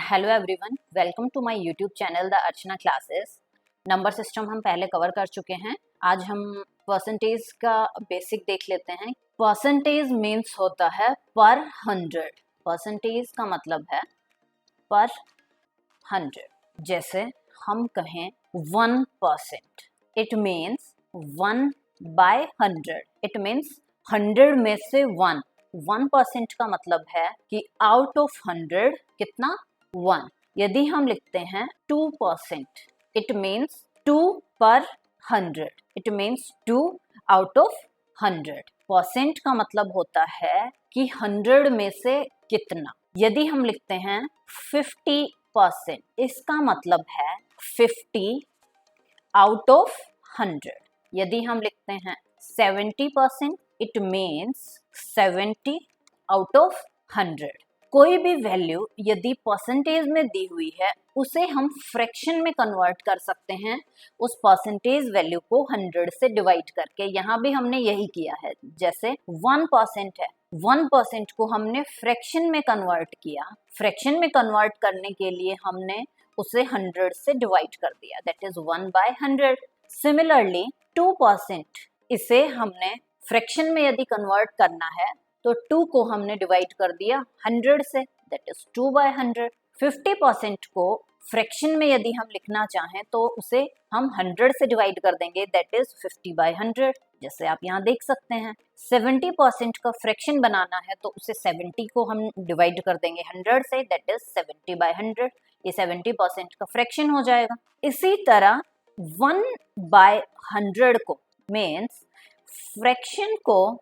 Hello everyone, welcome to my YouTube channel the Archana classes. Number system हम पहले cover कर चुके हैं। आज हम परसेंटेज का बेसिक देख लेते हैं। परसेंटेज मीन्स होता है पर 100। परसेंटेज का मतलब है पर 100। जैसे हम कहें 1%, इट मीन्स 1/100। इट मीन्स 100 में से 1% का मतलब है कि आउट ऑफ 100 कितना 1। यदि हम लिखते हैं 2%, it means 2/100। It means 2 out of 100। Percent का मतलब होता है कि 100 में से कितना। यदि हम लिखते हैं 50%, इसका मतलब है 50 आउट ऑफ 100। यदि हम लिखते हैं 70%, इट मीन्स 70 आउट ऑफ 100। कोई भी वैल्यू यदि परसेंटेज में दी हुई है उसे हम फ्रैक्शन में कन्वर्ट कर सकते हैं उस परसेंटेज वैल्यू को 100 से डिवाइड करके। यहाँ भी हमने यही किया है। जैसे 1% है, 1% को हमने फ्रैक्शन में कन्वर्ट किया। फ्रैक्शन में कन्वर्ट करने के लिए हमने उसे 100 से डिवाइड कर दिया, दैट इज 1/100। सिमिलरली 2%, इसे हमने फ्रैक्शन में यदि कन्वर्ट करना है तो 2 को हमने डिवाइड कर दिया 100 से, दैट इज 2/100। 50% को फ्रैक्शन में यदि हम लिखना चाहें तो उसे हम 100 से डिवाइड कर देंगे, दैट इज 50/100। जैसे आप यहाँ देख सकते हैं 70% का फ्रैक्शन बनाना है तो उसे 70 को हम डिवाइड कर देंगे 100 से, दैट इज 70/100। ये 70% का फ्रैक्शन हो जाएगा। इसी तरह 1/100 को मीन्स फ्रैक्शन को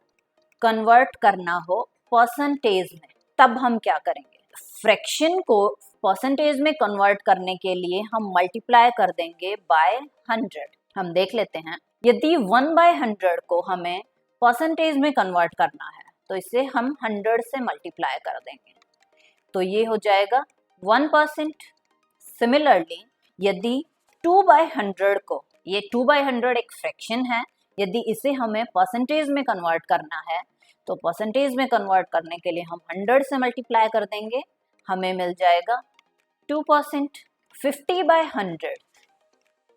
कन्वर्ट करना हो परसेंटेज में, तब हम क्या करेंगे? फ्रैक्शन को परसेंटेज में कन्वर्ट करने के लिए हम मल्टीप्लाई कर देंगे बाय 100। हम देख लेते हैं, यदि 1/100 को हमें परसेंटेज में कन्वर्ट करना है तो इसे हम 100 से मल्टीप्लाई कर देंगे, तो ये हो जाएगा 1%। सिमिलरली यदि 2/100 को, ये 2/100 एक फ्रैक्शन है, यदि इसे हमें परसेंटेज में कन्वर्ट करना है तो परसेंटेज में कन्वर्ट करने के लिए हम 100 से मल्टीप्लाई कर देंगे, हमें मिल जाएगा 2%। 50/100,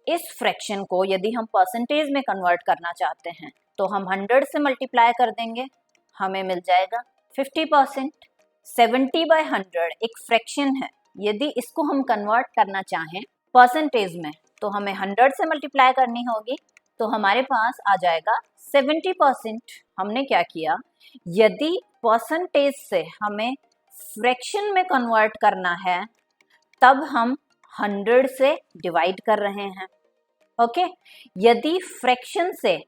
इस फ्रैक्शन को यदि हम परसेंटेज में कन्वर्ट करना चाहते हैं तो हम 100 से मल्टीप्लाई कर देंगे, हमें मिल जाएगा 50%। 70/100 एक फ्रैक्शन है, यदि इसको हम कन्वर्ट करना चाहें परसेंटेज में तो हमें 100 से मल्टीप्लाई करनी होगी, तो हमारे पास आ जाएगा 70%। हमने क्या किया, यदि परसेंटेज से हमें फ्रैक्शन में कन्वर्ट करना है तब हम 100 से डिवाइड कर रहे हैं। ओके, यदि फ्रैक्शन से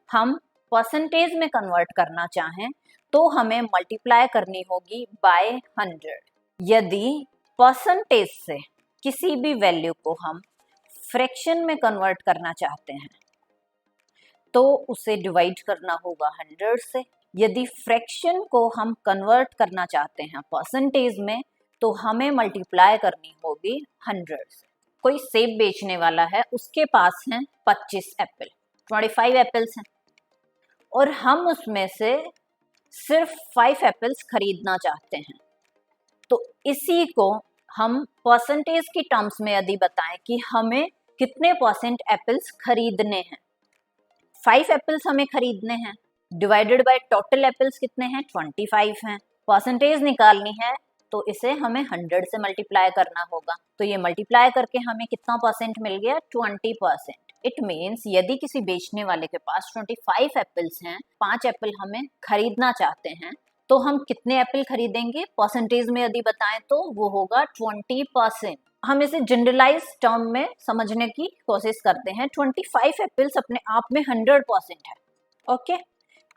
हम परसेंटेज में कन्वर्ट करना चाहें तो हमें मल्टीप्लाई करनी होगी बाय 100। यदि परसेंटेज से किसी भी वैल्यू को हम फ्रैक्शन में कन्वर्ट करना चाहते हैं तो उसे डिवाइड करना होगा 100 से। यदि फ्रैक्शन को हम कन्वर्ट करना चाहते हैं परसेंटेज में तो हमें मल्टीप्लाई करनी होगी 100 से। कोई सेब बेचने वाला है, उसके पास हैं 25 एप्पल, 25 एप्पल्स हैं, और हम उसमें से सिर्फ 5 एप्पल्स खरीदना चाहते हैं। तो इसी को हम परसेंटेज की टर्म्स में यदि बताएं कि हमें कितने परसेंट एप्पल्स खरीदने हैं, 5 एप्पल्स हमें खरीदने हैं, डिवाइडेड बाय टोटल एप्पल्स कितने हैं, 25 हैं। परसेंटेज निकालनी है तो इसे हमें 100 से मल्टीप्लाई करना होगा, तो ये मल्टीप्लाई करके हमें कितना परसेंट मिल गया, 20%। इट मीन्स यदि किसी बेचने वाले के पास 25 एप्पल्स हैं, 5 एप्पल हमें खरीदना चाहते हैं, तो हम कितने एप्पल खरीदेंगे परसेंटेज में यदि बताएं तो वो होगा 20%। हम इसे जनरलाइज टर्म में समझने की कोशिश करते हैं। 25 एप्पल्स अपने आप में 100% है। ओके,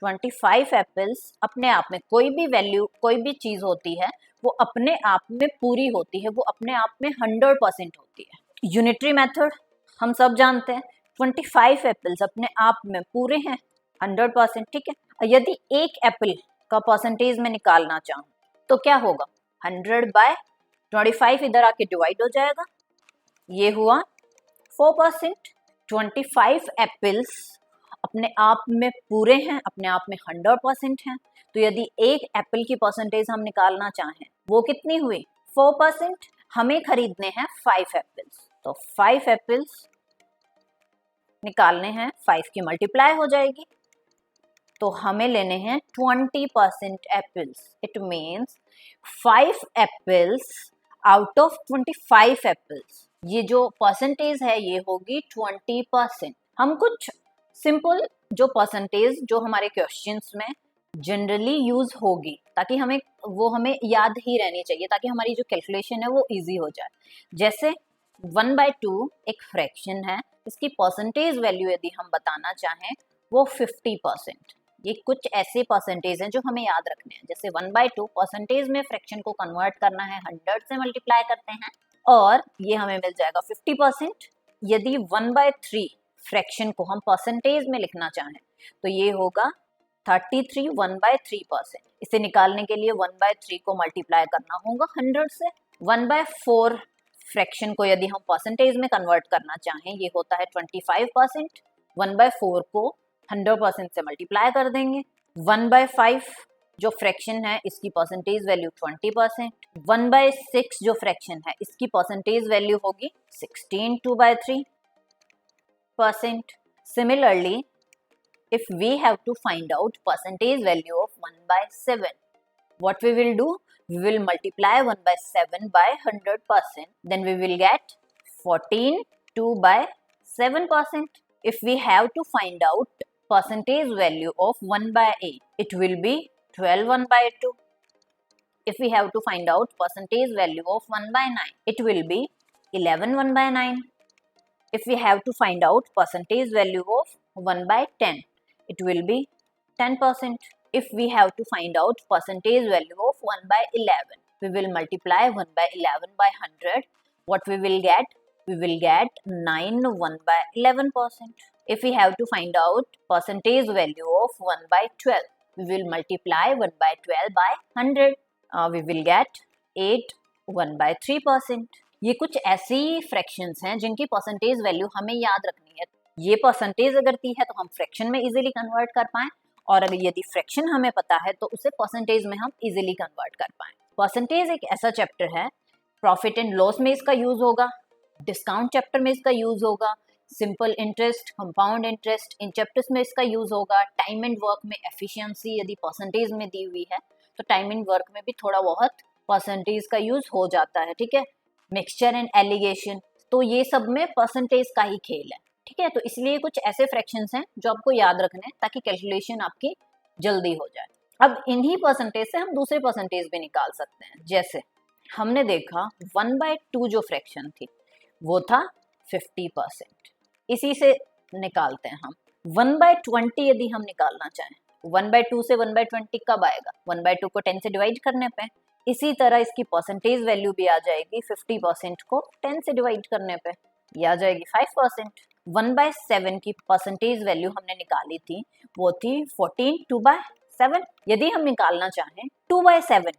25 एप्पल्स अपने आप में, कोई भी वैल्यू, कोई भी चीज होती है वो अपने आप में पूरी होती है, वो अपने आप में 100% होती है। यूनिटरी मेथड हम सब जानते हैं, 25 एप्पल्स अपने आप में पूरे हैं 100%, ठीक है। यदि एक एप्पल का परसेंटेज में निकालना चाहूँ तो क्या होगा, 100/25 इधर आके डिवाइड हो जाएगा, ये हुआ 4%। 25 एप्पल्स अपने आप में पूरे हैं, अपने आप में 100% हैं, तो यदि एक एप्पल की परसेंटेज हम निकालना चाहें वो कितनी हुई, 4%। हमें खरीदने हैं 5 एप्पल्स, तो 5 एप्पल्स निकालने हैं, 5 की मल्टीप्लाई हो जाएगी, तो हमें लेने हैं 20% apples. It means 5 apples out of 25 apples. ये जो परसेंटेज है ये होगी 20%। हम कुछ सिंपल जो परसेंटेज जो हमारे क्वेश्चंस में जनरली यूज होगी, ताकि हमें याद ही रहनी चाहिए, ताकि हमारी जो कैलकुलेशन है वो इजी हो जाए। जैसे 1/2 एक फ्रैक्शन है, इसकी परसेंटेज वैल्यू यदि हम बताना चाहें वो 50%। ये कुछ ऐसे परसेंटेज हैं जो हमें याद रखने हैं। जैसे 1/2 परसेंटेज में फ्रैक्शन को कन्वर्ट करना है, 100 से मल्टीप्लाई करते हैं और ये हमें मिल जाएगा 50%। यदि 1/3 फ्रैक्शन को हम परसेंटेज में लिखना चाहें तो ये होगा 33 1/3%। इसे निकालने के लिए 1/3 को मल्टीप्लाई करना होगा 100 से। 1/4 फ्रैक्शन को यदि हम परसेंटेज में कन्वर्ट करना चाहें ये होता है 25%। 1/4 को 100% से मल्टीप्लाई कर देंगे। 1/5 जो फ्रैक्शन है इसकी परसेंटेज वैल्यू 20%। 1/6 जो फ्रैक्शन है इसकी परसेंटेज वैल्यू होगी 16 2/3%। Similarly, if we have to find out percentage value of 1/7, what we will do? We will multiply 1/7 by 100%. Then we will get 14 2/7%. If we have to find out percentage value of 1/8, it will be 12 1/2. If we have to find out percentage value of 1/9, it will be 11 1/9. If we have to find out percentage value of 1/10, it will be 10%. If we have to find out percentage value of 1/11, we will multiply 1/11 by 100. What we will get? We will get 9 1/11%. If we have to find out percentage value of 1/12, we will multiply 1/12 by 100. We will get 8 1/3%. ये कुछ ऐसी fractions हैं जिनकी percentage value हमें याद रखनी है। ये परसेंटेज अगर दी है तो हम फ्रैक्शन में इजीली कन्वर्ट कर पाएं, और अगर यदि फ्रैक्शन हमें पता है तो उसे परसेंटेज में हम इजीली कन्वर्ट कर पाएं। परसेंटेज एक ऐसा चैप्टर है, प्रॉफिट एंड लॉस में इसका यूज होगा, डिस्काउंट चैप्टर में इसका यूज होगा, simple interest, compound interest in chapters में इसका यूज होगा, टाइम एंड वर्क में एफिशिएंसी यदि परसेंटेज में दी हुई है तो टाइम एंड वर्क में भी थोड़ा बहुत परसेंटेज का यूज हो जाता है, ठीक है। मिक्सचर एंड एलिगेशन, तो ये सब में परसेंटेज का ही खेल है, ठीक है। तो इसलिए कुछ ऐसे फ्रैक्शंस हैं जो आपको याद रखने हैं ताकि कैलकुलेशन आपकी जल्दी हो जाए। अब इन्हीं परसेंटेज से हम दूसरे परसेंटेज भी निकाल सकते हैं। जैसे हमने देखा 1/2 जो फ्रैक्शन थी वो था 50%, इसी से निकालते हैं हम 1/20। यदि हम निकालना चाहें 1/2 से 1/20 कब आएगा? 1/2 को 10 से डिवाइड करने पे। इसी तरह इसकी परसेंटेज वैल्यू भी आ जाएगी 50% को 10 से डिवाइड करने पे, ये आ जाएगी 5%। 1/7 की परसेंटेज वैल्यू हमने निकाली थी वो थी 14 2/7। यदि हम निकालना चाहें 2/7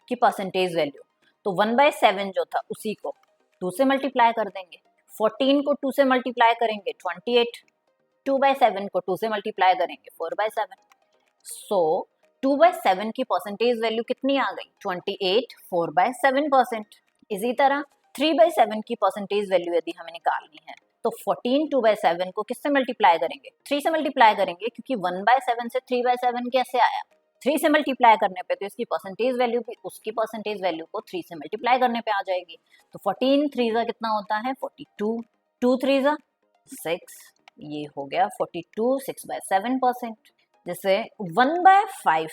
की परसेंटेज वैल्यू तो 1/7 जो था उसी को 2 से मल्टीप्लाई कर देंगे, 14 को 2 से मल्टीप्लाई करेंगे 28, 2/7 को 2 से मल्टीप्लाई करेंगे 4/7। सो 2/7 की परसेंटेज वैल्यू कितनी आ गई? 28 4/7%। इसी तरह 3/7 की परसेंटेज वैल्यू यदि हमें निकालनी है तो 14 2/7 को किससे मल्टीप्लाई करेंगे? 3 से मल्टीप्लाई करेंगे, क्योंकि 1/7 से 3/7 कैसे आया? 3 से मल्टीप्लाई करने पे तो इसकी परसेंटेज वैल्यू भी उसकी परसेंटेज वैल्यू को 3 से मल्टीप्लाई करने पे आ जाएगी। तो 14 3 कितना होता है? 42, 2 3 6, ये हो गया 42 6/7%। जैसे 1/5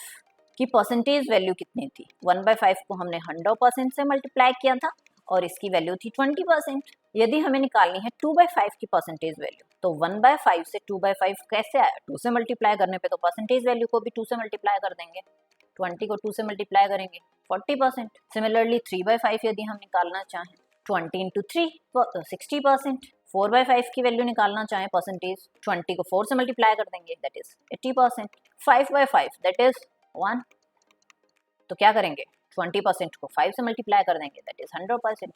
की परसेंटेज वैल्यू कितनी थी? 1/5 को हमने 100% से मल्टीप्लाई किया था और इसकी वैल्यू थी 20%। यदि हमें निकालनी है 2/5 की परसेंटेज वैल्यू तो 1/5 से 2/5 कैसे आया? 2 से मल्टीप्लाई करने पे तो परसेंटेज वैल्यू को भी 2 से मल्टीप्लाई कर देंगे, 20 को 2 से मल्टीप्लाई करेंगे 40%। सिमिलरली 3/5 यदि हम निकालना चाहें 20 into 3 60%। 4/5 की वैल्यू निकालना चाहें परसेंटेज 20 को 4 से मल्टीप्लाई कर देंगे, दैट इज 80%। 5/5 दैट इज 1, तो क्या करेंगे? 20% को 5 से मल्टीप्लाई कर देंगे, दैट इज 100%।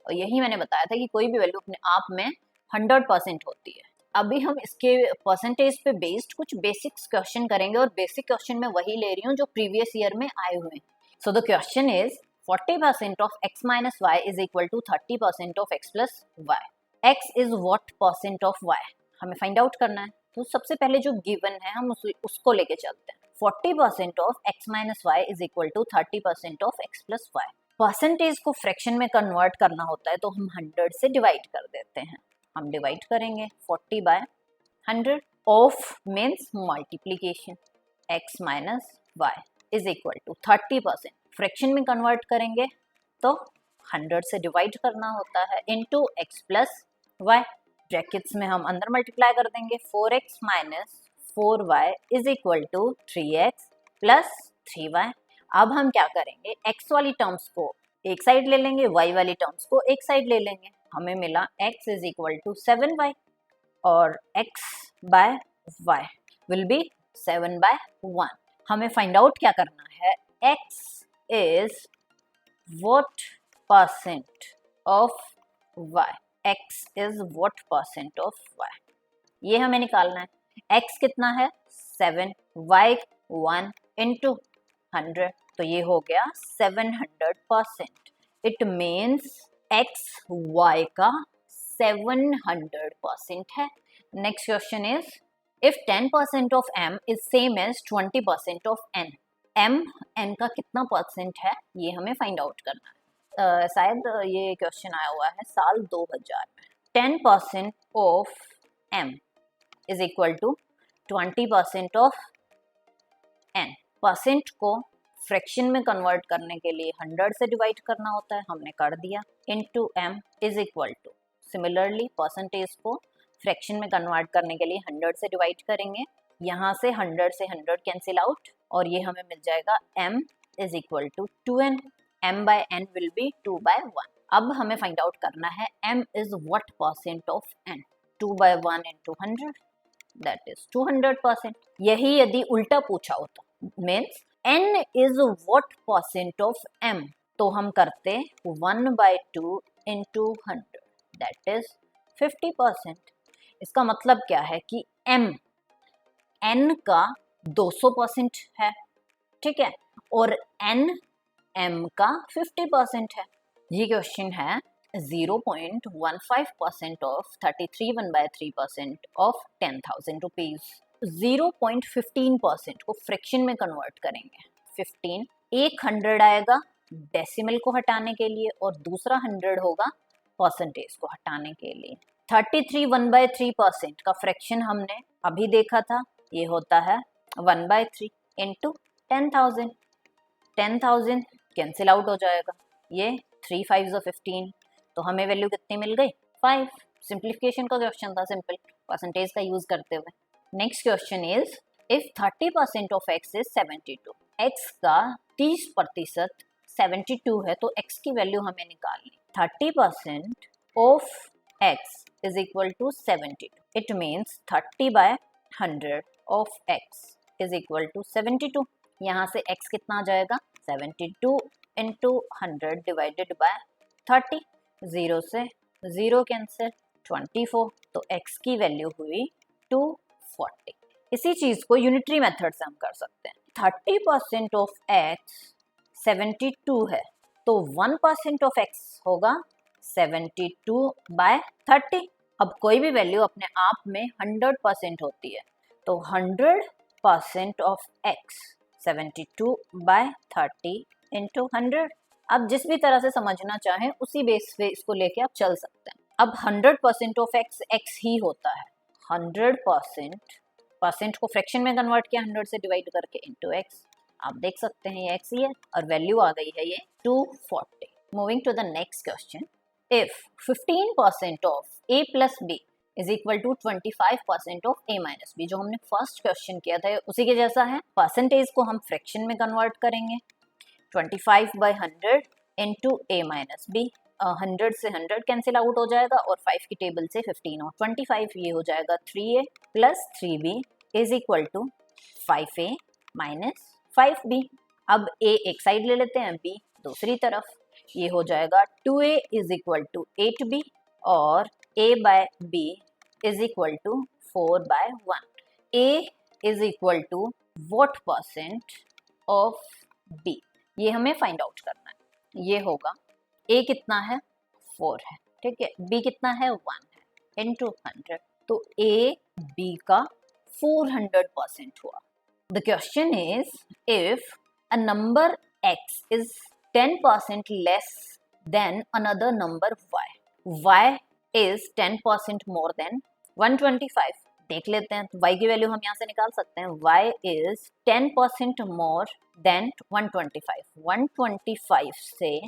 और यही मैंने बताया था कि कोई भी वैल्यू अपने आप में 100% होती है। अभी हम इसके परसेंटेज पे बेस्ड कुछ बेसिक्स क्वेश्चन करेंगे और बेसिक क्वेश्चन में वही ले रही हूँ जो प्रीवियस ईयर में आए हुए हैं। So the question is 40% of x minus y is equal to 30% of x plus y. x is what percent of y, हमें फाइंड आउट करना है. तो सबसे पहले जो गिवन है हम उसको लेके चलते हैं. 40% of x minus y is equal to 30% of x plus y. Percentage को फ्रैक्शन में कन्वर्ट करना होता है तो हम 100 से डिवाइड कर देते हैं. हम डिवाइड करेंगे 40 by 100. Of means multiplication. x minus y is equal to 30%. Fraction में कन्वर्ट करेंगे तो 100 से डिवाइड करना होता है into x plus y. Brackets में हम अंदर मल्टीप्लाई कर देंगे. 4x minus 4y is equal to 3x plus 3y. अब हम क्या करेंगे, x वाली टर्म्स को एक साइड ले लेंगे, y वाली टर्म्स को एक साइड ले लेंगे. हमें मिला x is equal to 7y और x by y will be 7 by 1. हमें फाइंड आउट क्या करना है, x is what percent of y. x is what percent of y, ये हमें निकालना है. x कितना है 7, y 1 इंटू 100, तो ये हो गया 700%. इट मीन्स x y का 700% है. Next question is if 10% of m is same as 20% of n. m n का कितना परसेंट है ये हमें फाइंड आउट करना है. शायद ये क्वेश्चन आया हुआ है साल 2000 में. 10% of m is equal to 20% of n. Percent को फ्रैक्शन में कन्वर्ट करने के लिए 100 से डिवाइड करना होता है, हमने कर दिया. Into m is equal to, similarly percentage को फ्रैक्शन में कन्वर्ट करने के लिए 100 से डिवाइड करेंगे. यहाँ से 100 से 100 कैंसिल आउट और ये हमें मिल जाएगा m is equal to 2n. m by n will be 2 by 1. अब हमें फाइंड आउट करना है m is what percent of n. 2 by 1 into 100 that is 200%. यही यदि उल्टा पूछा होता, means n is what percent of m, तो हम करते 1 बाय 2 इंटू 100 दैट इज 50%. इसका मतलब क्या है कि m n का 200% है, ठीक है, और n m का 50% है. ये क्वेश्चन है 0.15% ऑफ 33/3% ऑफ 10,000 रुपीज. 0.15% को फ्रैक्शन में कन्वर्ट करेंगे. 15 एक 100 आएगा डेसिमल को हटाने के लिए और दूसरा 100 होगा परसेंटेज को हटाने के लिए. 33 1/3% का फ्रैक्शन हमने अभी देखा था, ये होता है 1/3 इंटू 10,000. 10,000 कैंसिल आउट हो जाएगा, ये 3 5 15, तो हमें वैल्यू कितनी मिल गई 5. सिंप्लीफिकेशन का क्वेश्चन था, सिंपल परसेंटेज का यूज करते हुए. Next question is if 30% of x is 72. x का 30% 72 है तो x की वैल्यू हमें निकालनी. 30% of x is equal to 72. It means 30 by 100 of x is equal to 72. यहाँ से x कितना आ जाएगा 72 इंटू 100 डिवाइडेड बाय 30. 0 से 0 कैंसिल, 24, तो x की वैल्यू हुई 240. इसी चीज को यूनिटरी मेथड से हम कर सकते हैं. 30% ऑफ x 72 है तो 1% ऑफ x होगा 72 बाय 30. अब कोई भी वैल्यू अपने आप में 100% होती है, तो 100% ऑफ x 72 बाय 30 इंटू 100. अब जिस भी तरह से समझना चाहें उसी बेस पे इसको लेके आप चल सकते हैं. अब 100% ऑफ x ही होता है. 100% को फ्रैक्शन में कन्वर्ट किया 100 से डिवाइड करके इंटू x. आप देख सकते हैं ये x ही है और वैल्यू आ गई है ये 240. Moving to the next question. If 15% of a plus b is equal to 25% of a minus b, जो हमने फर्स्ट क्वेश्चन किया था उसी के जैसा है. परसेंटेज को हम फ्रैक्शन में कन्वर्ट करेंगे. 25 by 100 into a minus b. 100 से 100 कैंसिल आउट हो जाएगा और 5 की टेबल से 15 और 25, ये हो जाएगा 3a plus 3b is equal to 5a minus 5b. अब a एक साइड ले लेते हैं, b दूसरी तरफ. ये हो जाएगा 2a is equal to 8b और a by b is equal to 4 by 1. a is equal to what percent of b, ये हमें फाइंड आउट करना है. ये होगा ए कितना है 4 है, ठीक है, बी कितना है 1 है, इनटू 100, तो ए बी का 400% हुआ। The question is if a number x is 10% less than another number y is 10% more than 125, देख लेते हैं, तो y की वैल्यू हम यहाँ से निकाल सकते हैं, y is 10% more than 125, 125 से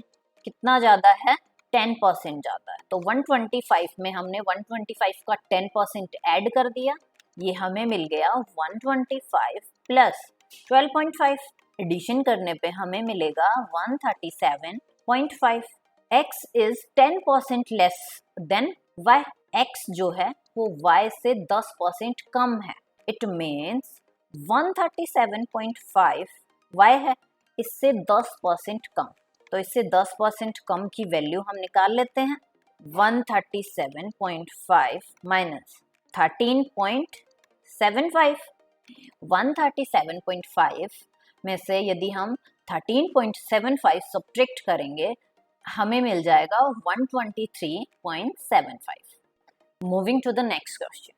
कितना ज़्यादा है 10% ज़्यादा है, तो 125 में हमने 125 का 10% ऐड कर दिया, ये हमें मिल गया 125 प्लस 12.5, एडिशन करने पे हमें मिलेगा 137.5। x is 10% less than y, x जो है वो y से 10% कम है, इट मीन्स 137.5 y है, इससे 10% कम, तो इससे 10% कम की वैल्यू हम निकाल लेते हैं, 137.5 माइनस 13.75, 137.5 में से यदि हम 13.75 सब्ट्रैक्ट करेंगे हमें मिल जाएगा 123.75। Moving to the next question,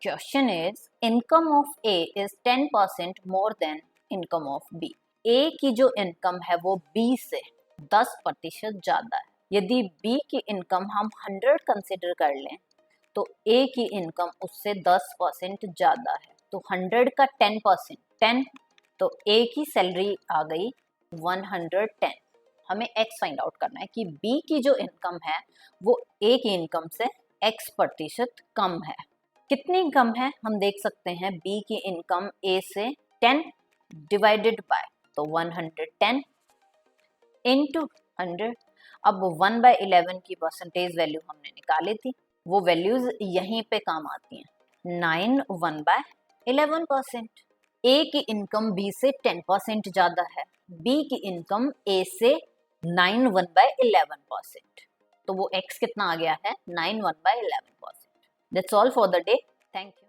question is income of A is 10% more than income of B, A की जो इनकम है वो बी से 10% ज़्यादा है, यदि बी की इनकम हम 100 कंसिडर कर लें तो ए की इनकम उससे 10% ज़्यादा है, तो 100 का 10%, 10, तो ए की सैलरी आ गई 110, हमें x फाइंड आउट करना है कि बी की जो इनकम है वो ए की इनकम से x% कम है, कितनी कम है हम देख सकते हैं, बी की इनकम ए से 10 डिवाइडेड बाय, तो 110 इनटू 100, अब 1/11 की परसेंटेज वैल्यू हमने निकाली थी, वो वैल्यूज यहीं पे काम आती हैं, 9 1/11%, ए की इनकम बी से 10% ज़्यादा है, बी की इनकम ए से 9 1/11%, तो वो x कितना आ गया है 9 1/11%। That's all for the day, thank you.